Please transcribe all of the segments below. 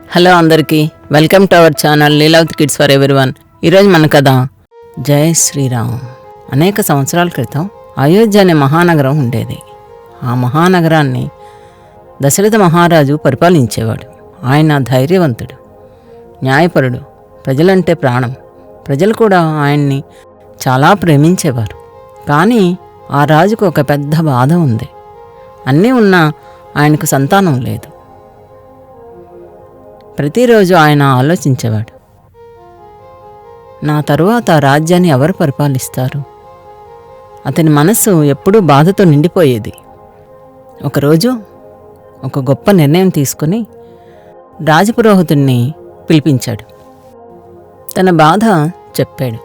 Hello అందరికీ, welcome to our channel Leelavathi kids for everyone. ఈరోజు మన కథ జై శ్రీరామ్. అనేక సంవత్సరాల క్రితం అయోధ్య అనే మహానగరం ఉండేది. ఆ మహానగరాన్ని దశరథ మహారాజు పరిపాలించేవాడు. ఆయన ధైర్యవంతుడు, న్యాయపరుడు, ప్రజలంటే ప్రాణం. ప్రజలు కూడా ఆయన్ని చాలా ప్రేమించేవారు. కానీ ఆ రాజుకు ఒక పెద్ద బాధ ఉంది. అన్నీ ఉన్నా ఆయనకు సంతానం లేదు. ప్రతిరోజు ఆయన ఆలోచించేవాడు, నా తరువాత రాజ్యాన్ని ఎవరు పరిపాలిస్తారు? అతని మనస్సు ఎప్పుడూ బాధతో నిండిపోయేది. ఒకరోజు ఒక గొప్ప నిర్ణయం తీసుకుని రాజపురోహితుణ్ణి పిలిపించాడు. తన బాధ చెప్పాడు.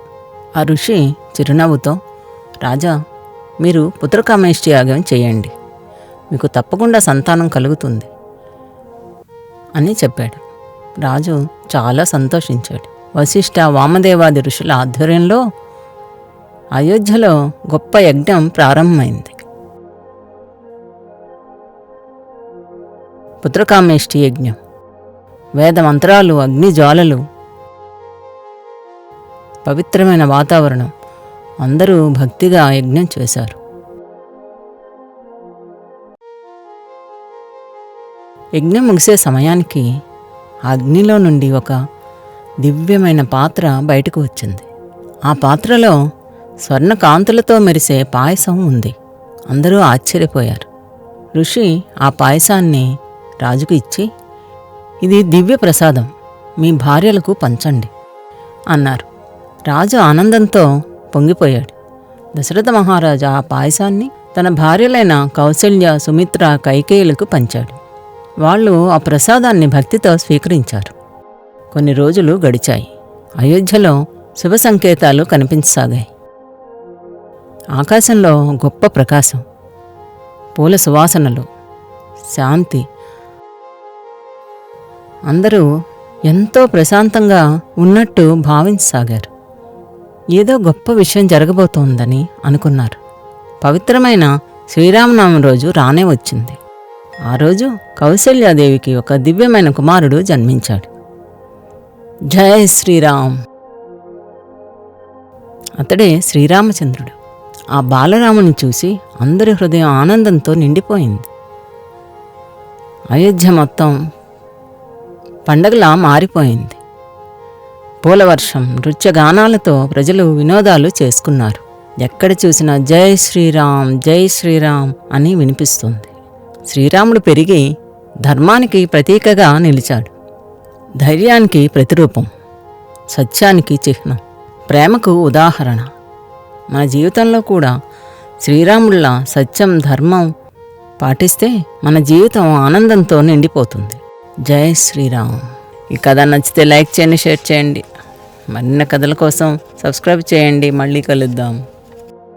ఆ ఋషి చిరునవ్వుతో, రాజా, మీరు పుత్రకామేష్టి యాగం చేయండి, మీకు తప్పకుండా సంతానం కలుగుతుంది అని చెప్పాడు. రాజు చాలా సంతోషించాడు. వశిష్ఠ, వామదేవాది ఋషుల ఆధ్వర్యంలో అయోధ్యలో గొప్ప యజ్ఞం ప్రారంభమైంది. పుత్రకామేష్టి యజ్ఞం. వేద మంత్రాలు, అగ్ని జ్వాలలు, పవిత్రమైన వాతావరణం. అందరూ భక్తిగా యజ్ఞం చేశారు. యజ్ఞం ముగిసే సమయానికి అగ్నిలో నుండి ఒక దివ్యమైన పాత్ర బయటకు వచ్చింది. ఆ పాత్రలో స్వర్ణ కాంతులతో మెరిసే పాయసం ఉంది. అందరూ ఆశ్చర్యపోయారు. ఋషి ఆ పాయసాన్ని రాజుకు ఇచ్చి, ఇది దివ్య ప్రసాదం, మీ భార్యలకు పంచండి అన్నారు. రాజు ఆనందంతో పొంగిపోయాడు. దశరథ మహారాజు ఆ పాయసాన్ని తన భార్యలైన కౌసల్య, సుమిత్ర, కైకేయులకు పంచాడు. వాళ్ళు ఆ ప్రసాదాన్ని భక్తితో స్వీకరించారు. కొన్ని రోజులు గడిచాయి. అయోధ్యలో శుభ సంకేతాలు కనిపించసాగాయి. ఆకాశంలో గొప్ప ప్రకాశం, పూల సువాసనలు, శాంతి. అందరూ ఎంతో ప్రశాంతంగా ఉన్నట్టు భావించసాగారు. ఏదో గొప్ప విషయం జరగబోతోందని అనుకున్నారు. పవిత్రమైన శ్రీరామనవమి రోజు రానే వచ్చింది. ఆ రోజు కౌసల్యాదేవికి ఒక దివ్యమైన కుమారుడు జన్మించాడు. జై శ్రీరామ్. అతడే శ్రీరామచంద్రుడు. ఆ బాలరాముని చూసి అందరి హృదయం ఆనందంతో నిండిపోయింది. అయోధ్య మొత్తం పండగలా మారిపోయింది. పూలవర్షం, నృత్యగానాలతో ప్రజలు వినోదాలు చేసుకున్నారు. ఎక్కడ చూసినా జై శ్రీరామ్, జై శ్రీరామ్ అని వినిపిస్తుంది. శ్రీరాముడు పెరిగి ధర్మానికి ప్రతీకగా నిలిచాడు. ధైర్యానికి ప్రతిరూపం, సత్యానికి చిహ్నం, ప్రేమకు ఉదాహరణ. మన జీవితంలో కూడా శ్రీరాముడిలా సత్యం, ధర్మం పాటిస్తే మన జీవితం ఆనందంతో నిండిపోతుంది. జై శ్రీరామ్. ఈ కథ నచ్చితే లైక్ చేయండి, షేర్ చేయండి. మరిన్ని కథల కోసం సబ్స్క్రైబ్ చేయండి. మళ్ళీ కలుద్దాం.